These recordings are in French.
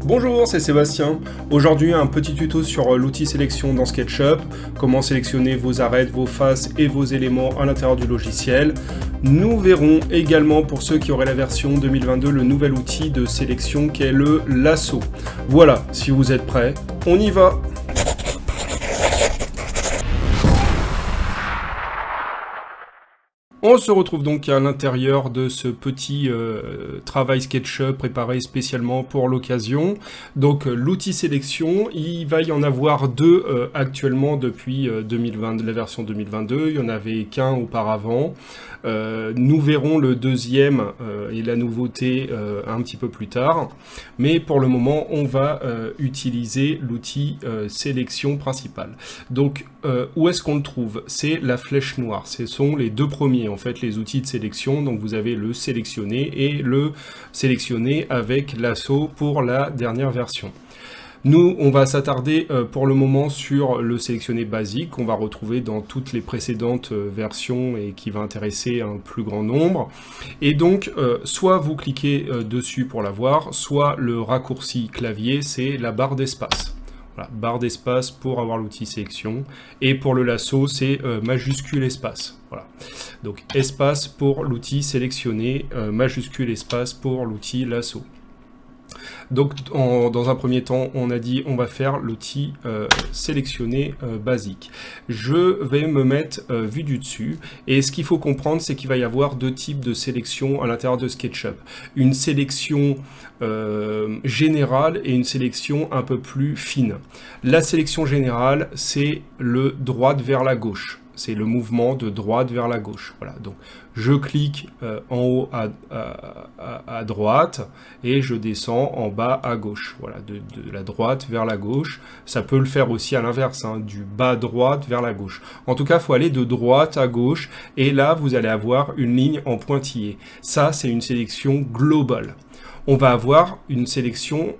Bonjour, c'est Sébastien. Aujourd'hui, un petit tuto sur l'outil sélection dans SketchUp, comment sélectionner vos arêtes, vos faces et vos éléments à l'intérieur du logiciel. Nous verrons également, pour ceux qui auraient la version 2022, le nouvel outil de sélection qui est le lasso. Voilà, si vous êtes prêts, on y va! On se retrouve donc à l'intérieur de ce petit travail SketchUp préparé spécialement pour l'occasion. Donc l'outil sélection, il va y en avoir deux actuellement depuis 2020, la version 2022, il n'y en avait qu'un auparavant. Nous verrons le deuxième et la nouveauté un petit peu plus tard. Mais pour le moment, on va utiliser l'outil sélection principal. Donc où est-ce qu'on le trouve? C'est la flèche noire, ce sont les deux premiers. En fait, les outils de sélection, donc vous avez le sélectionner et le sélectionner avec lasso pour la dernière version. Nous, on va s'attarder pour le moment sur le sélectionner basique qu'on va retrouver dans toutes les précédentes versions et qui va intéresser un plus grand nombre. Et donc, soit vous cliquez dessus pour l'avoir, soit le raccourci clavier, c'est la barre d'espace. Voilà, barre d'espace pour avoir l'outil sélection. Et pour le lasso, c'est majuscule espace. Voilà. Donc espace pour l'outil sélectionné, majuscule espace pour l'outil lasso. Donc dans un premier temps, on a dit on va faire l'outil sélectionné basique. Je vais me mettre vue du dessus et ce qu'il faut comprendre, c'est qu'il va y avoir deux types de sélection à l'intérieur de SketchUp. Une sélection générale et une sélection un peu plus fine. La sélection générale, c'est le droite vers la gauche. C'est le mouvement de droite vers la gauche. Voilà, donc je clique en haut à droite et je descends en bas à gauche. Voilà, de la droite vers la gauche. Ça peut le faire aussi à l'inverse, hein, du bas droite vers la gauche. En tout cas, il faut aller de droite à gauche et là, vous allez avoir une ligne en pointillé. Ça, c'est une sélection globale. On va avoir une sélection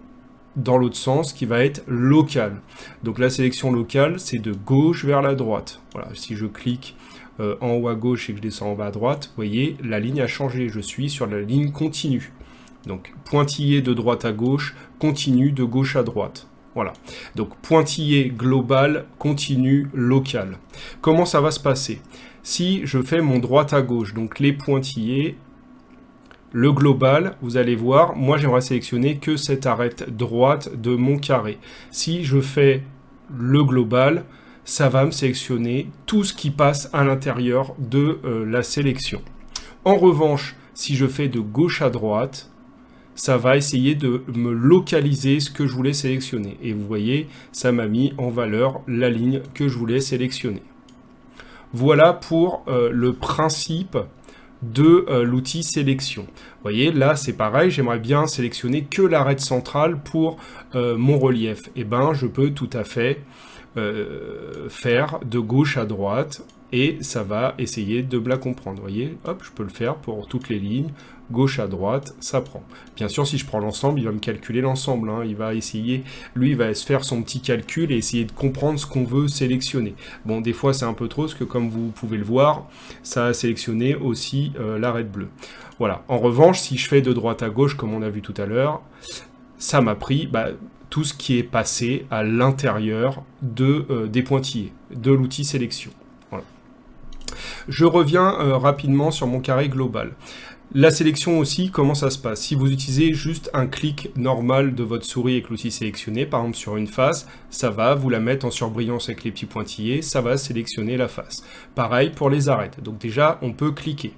dans l'autre sens qui va être locale. Donc la sélection locale, c'est de gauche vers la droite. Voilà, si je clique en haut à gauche et que je descends en bas à droite, vous voyez, la ligne a changé. Je suis sur la ligne continue. Donc pointillé de droite à gauche, continu de gauche à droite. Voilà. Donc pointillé global, continu local. Comment ça va se passer? Si je fais mon droite à gauche, donc les pointillés, le global, vous allez voir, moi j'aimerais sélectionner que cette arête droite de mon carré. Si je fais le global, ça va me sélectionner tout ce qui passe à l'intérieur de la sélection. En revanche, si je fais de gauche à droite, ça va essayer de me localiser ce que je voulais sélectionner. Et vous voyez, ça m'a mis en valeur la ligne que je voulais sélectionner. Voilà pour le principe de l'outil sélection. Vous voyez, là c'est pareil, j'aimerais bien sélectionner que l'arête centrale pour mon relief. Et ben, je peux tout à fait faire de gauche à droite et ça va essayer de me la comprendre. Vous voyez, hop, je peux le faire pour toutes les lignes, gauche à droite, ça prend. Bien sûr, si je prends l'ensemble, il va me calculer l'ensemble, hein. Il va essayer, lui, il va se faire son petit calcul et essayer de comprendre ce qu'on veut sélectionner. Bon, des fois, c'est un peu trop, parce que comme vous pouvez le voir, ça a sélectionné aussi l'arête bleue. Voilà. En revanche, si je fais de droite à gauche, comme on a vu tout à l'heure, ça m'a pris tout ce qui est passé à l'intérieur des pointillés, de l'outil sélection. Voilà. Je reviens rapidement sur mon carré global. La sélection aussi, comment ça se passe? Si vous utilisez juste un clic normal de votre souris avec l'outil sélectionné, par exemple sur une face, ça va vous la mettre en surbrillance avec les petits pointillés, ça va sélectionner la face. Pareil pour les arêtes. Donc déjà, on peut cliquer.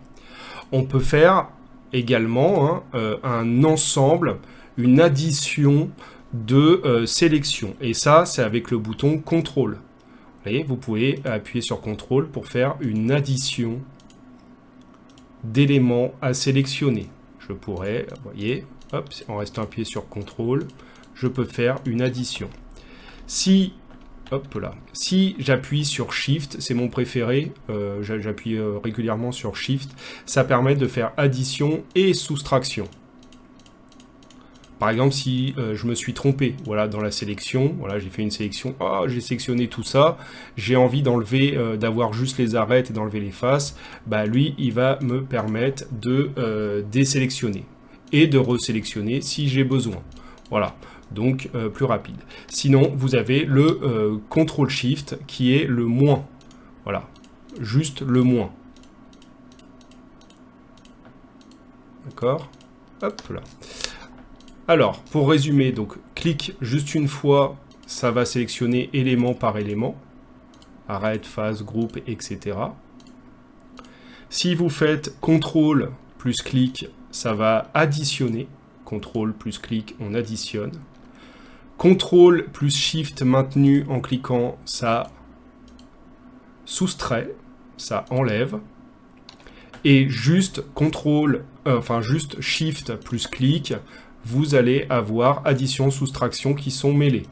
On peut faire également un ensemble, une addition de sélection. Et ça, c'est avec le bouton CTRL. Vous voyez, vous pouvez appuyer sur CTRL pour faire une addition d'éléments à sélectionner. Je pourrais, vous voyez, hop, en restant appuyé sur CTRL, je peux faire une addition. Si j'appuie sur Shift, c'est mon préféré, j'appuie régulièrement sur Shift, ça permet de faire addition et soustraction. Par exemple, si je me suis trompé, voilà, dans la sélection, voilà, j'ai fait une sélection, j'ai sélectionné tout ça, j'ai envie d'enlever, d'avoir juste les arêtes et d'enlever les faces, lui, il va me permettre de désélectionner et de resélectionner si j'ai besoin. Voilà, donc plus rapide. Sinon, vous avez le CTRL-SHIFT qui est le moins. Voilà, juste le moins. D'accord? Hop là. Alors, pour résumer, donc clique juste une fois, ça va sélectionner élément par élément. Arrête, phase, groupe, etc. Si vous faites CTRL plus clic, ça va additionner. CTRL plus clic, on additionne. CTRL plus SHIFT maintenu en cliquant, ça soustrait, ça enlève. Et juste juste SHIFT plus clic, vous allez avoir addition, soustraction qui sont mêlées.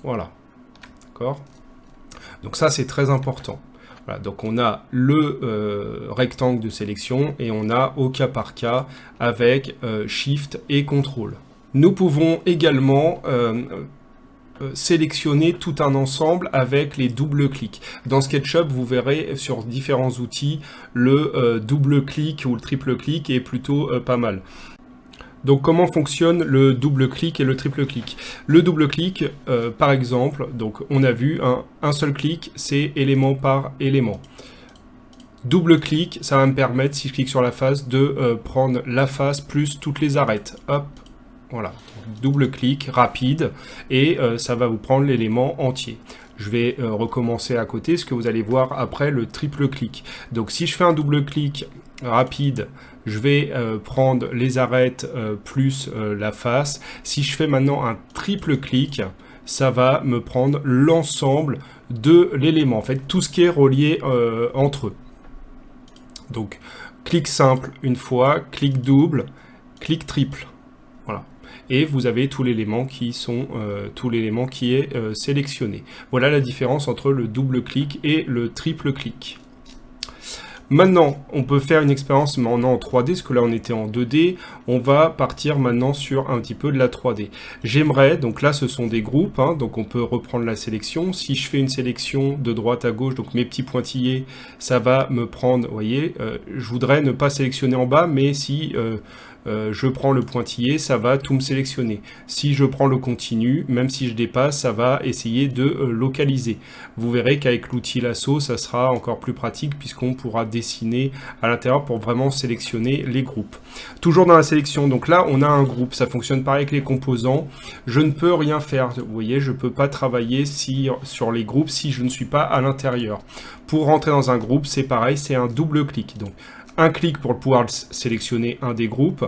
Voilà. D'accord ? Donc ça, c'est très important. Voilà, donc on a le rectangle de sélection et on a au cas par cas avec Shift et CTRL. Nous pouvons également sélectionner tout un ensemble avec les double-clics. Dans SketchUp, vous verrez sur différents outils, le double-clic ou le triple-clic est plutôt pas mal. Donc comment fonctionne le double-clic et le triple-clic? Le double-clic, par exemple, donc on a vu, un seul clic, c'est élément par élément. Double-clic, ça va me permettre, si je clique sur la face, de prendre la face plus toutes les arêtes. Hop, voilà. Double-clic, rapide, et ça va vous prendre l'élément entier. Je vais recommencer à côté, ce que vous allez voir après le triple-clic. Donc si je fais un double-clic rapide, je vais prendre les arêtes plus la face. Si je fais maintenant un triple-clic, ça va me prendre l'ensemble de l'élément. En fait, tout ce qui est relié entre eux. Donc, clic simple une fois, clic double, clic triple. Voilà. Et vous avez tout l'élément qui est sélectionné. Voilà la différence entre le double-clic et le triple-clic. Maintenant, on peut faire une expérience maintenant en 3D, parce que là on était en 2D. On va partir maintenant sur un petit peu de la 3D. J'aimerais, donc là ce sont des groupes, hein, donc on peut reprendre la sélection. Si je fais une sélection de droite à gauche, donc mes petits pointillés, ça va me prendre, vous voyez, je voudrais ne pas sélectionner en bas, mais si je prends le pointillé, ça va tout me sélectionner. Si je prends le continu, même si je dépasse, ça va essayer de localiser. Vous verrez qu'avec l'outil lasso, ça sera encore plus pratique puisqu'on pourra dessiner à l'intérieur pour vraiment sélectionner les groupes. Toujours dans la sélection, donc là on a un groupe, ça fonctionne pareil avec les composants. Je ne peux rien faire, vous voyez, je ne peux pas travailler sur les groupes si je ne suis pas à l'intérieur. Pour rentrer dans un groupe, c'est pareil, c'est un double clic. Donc un clic pour pouvoir sélectionner un des groupes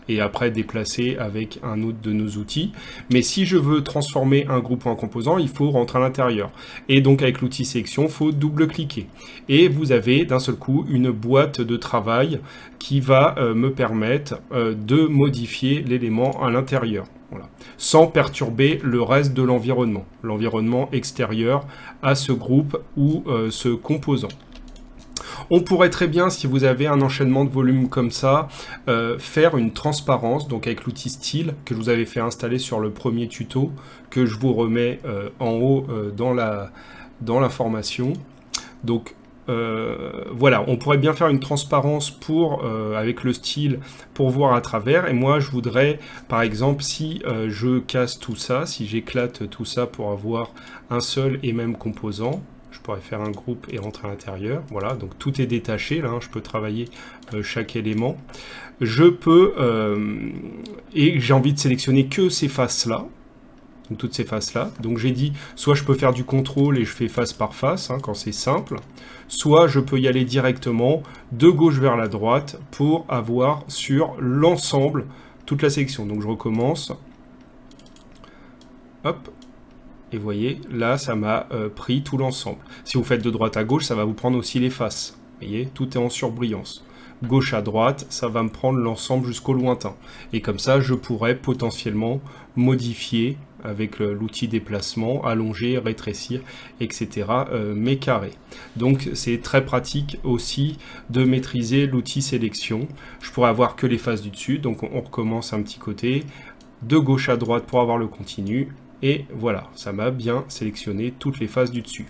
et après déplacer avec un autre de nos outils. Mais si je veux transformer un groupe en composant, il faut rentrer à l'intérieur. Et donc avec l'outil sélection, il faut double-cliquer. Et vous avez d'un seul coup une boîte de travail qui va me permettre de modifier l'élément à l'intérieur. Voilà. Sans perturber le reste de l'environnement extérieur à ce groupe ou ce composant. On pourrait très bien, si vous avez un enchaînement de volume comme ça, faire une transparence, donc avec l'outil style que je vous avais fait installer sur le premier tuto, que je vous remets en haut dans l'information. Donc voilà, on pourrait bien faire une transparence avec le style pour voir à travers. Et moi, je voudrais, par exemple, si je casse tout ça, si j'éclate tout ça pour avoir un seul et même composant, je pourrais faire un groupe et rentrer à l'intérieur. Voilà, donc tout est détaché, là, hein, je peux travailler chaque élément. Je peux, et j'ai envie de sélectionner que ces faces-là, donc toutes ces faces-là. Donc j'ai dit, soit je peux faire du contrôle et je fais face par face, hein, quand c'est simple, soit je peux y aller directement de gauche vers la droite pour avoir sur l'ensemble toute la sélection. Donc je recommence. Hop. Et vous voyez, là, ça m'a pris tout l'ensemble. Si vous faites de droite à gauche, ça va vous prendre aussi les faces. Vous voyez, tout est en surbrillance. Gauche à droite, ça va me prendre l'ensemble jusqu'au lointain. Et comme ça, je pourrais potentiellement modifier avec l'outil déplacement, allonger, rétrécir, etc. Mes carrés. Donc, c'est très pratique aussi de maîtriser l'outil sélection. Je pourrais avoir que les faces du dessus. Donc, on recommence un petit côté. De gauche à droite pour avoir le continu. Et voilà, ça m'a bien sélectionné toutes les faces du dessus.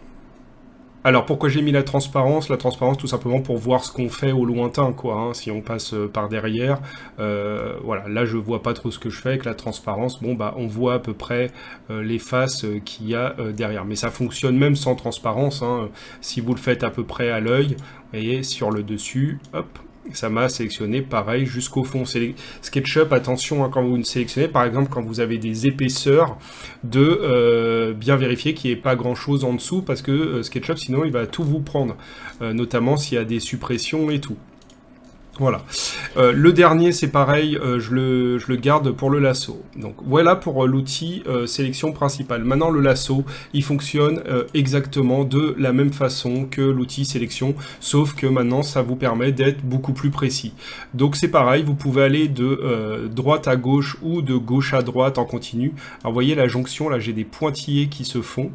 Alors pourquoi j'ai mis la transparence? La transparence tout simplement pour voir ce qu'on fait au lointain, quoi, hein, si on passe par derrière. Voilà, là je vois pas trop ce que je fais avec la transparence. Bon bah on voit à peu près les faces qu'il y a derrière. Mais ça fonctionne même sans transparence, hein, si vous le faites à peu près à l'œil. Vous voyez, sur le dessus, hop, ça m'a sélectionné pareil jusqu'au fond. SketchUp, attention hein, quand vous le sélectionnez, par exemple quand vous avez des épaisseurs, de bien vérifier qu'il n'y ait pas grand chose en dessous, parce que SketchUp sinon il va tout vous prendre, notamment s'il y a des suppressions et tout. Voilà. Le dernier, c'est pareil, je le garde pour le lasso. Donc voilà pour l'outil sélection principale. Maintenant, le lasso, il fonctionne exactement de la même façon que l'outil sélection, sauf que maintenant, ça vous permet d'être beaucoup plus précis. Donc c'est pareil, vous pouvez aller de droite à gauche ou de gauche à droite en continu. Alors vous voyez la jonction, là j'ai des pointillés qui se font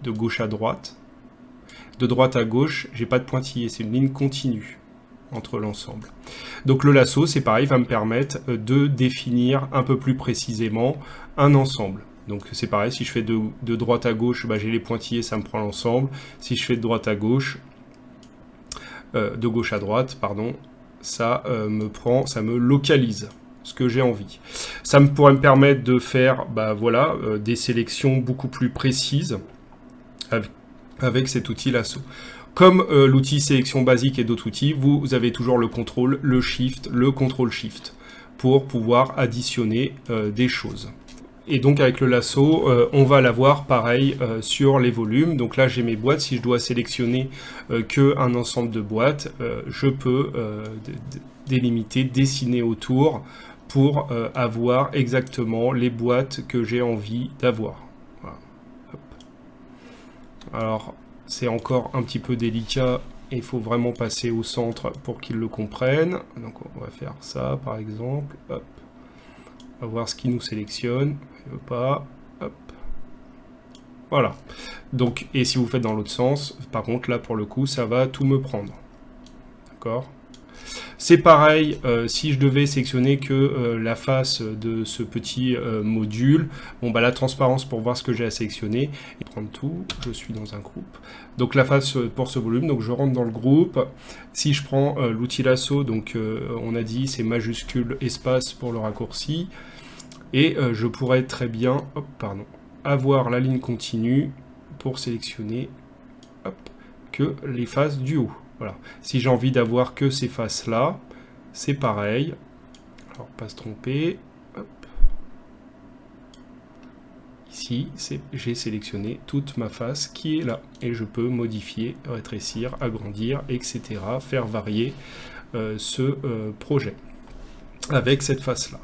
de gauche à droite. De droite à gauche, j'ai pas de pointillés, c'est une ligne continue entre l'ensemble. Donc le lasso, c'est pareil, va me permettre de définir un peu plus précisément un ensemble. Donc c'est pareil, si je fais de droite à gauche, bah, j'ai les pointillés, ça me prend l'ensemble. Si je fais de droite à gauche, de gauche à droite, pardon, ça me localise ce que j'ai envie. Ça pourrait me permettre de faire bah, voilà, des sélections beaucoup plus précises avec cet outil lasso. Comme l'outil sélection basique et d'autres outils, vous avez toujours le contrôle, le shift, le contrôle-shift pour pouvoir additionner des choses. Et donc avec le lasso, on va l'avoir pareil sur les volumes. Donc là j'ai mes boîtes, si je dois sélectionner qu'un ensemble de boîtes, je peux délimiter, dessiner autour pour avoir exactement les boîtes que j'ai envie d'avoir. Voilà. Alors c'est encore un petit peu délicat, il faut vraiment passer au centre pour qu'ils le comprennent. Donc on va faire ça par exemple, hop. On va voir ce qui nous sélectionne, il veut pas, hop. Voilà. Donc, et si vous faites dans l'autre sens, par contre là pour le coup ça va tout me prendre. D'accord ? C'est pareil, si je devais sélectionner que la face de ce petit module, bon bah la transparence pour voir ce que j'ai à sélectionner, et prendre tout, je suis dans un groupe. Donc la face pour ce volume, donc je rentre dans le groupe. Si je prends l'outil lasso, donc on a dit c'est majuscule espace pour le raccourci, et je pourrais très bien, hop, pardon, avoir la ligne continue pour sélectionner hop, que les faces du haut. Voilà. Si j'ai envie d'avoir que ces faces-là, c'est pareil. Alors, pas se tromper. Hop. Ici, j'ai sélectionné toute ma face qui est là. Et je peux modifier, rétrécir, agrandir, etc. Faire varier ce projet avec cette face-là.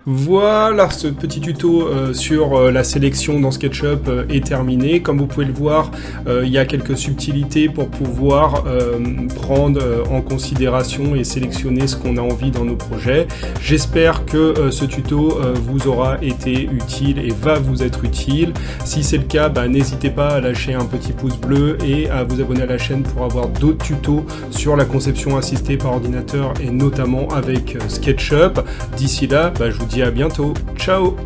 Voilà, ce petit tuto sur la sélection dans SketchUp est terminé. Comme vous pouvez le voir, il y a quelques subtilités pour pouvoir prendre en considération et sélectionner ce qu'on a envie dans nos projets. J'espère que ce tuto vous aura été utile et va vous être utile. Si c'est le cas, bah, n'hésitez pas à lâcher un petit pouce bleu et à vous abonner à la chaîne pour avoir d'autres tutos sur la conception assistée par ordinateur et notamment avec SketchUp. D'ici là, bah, je vous dis à bientôt. Ciao!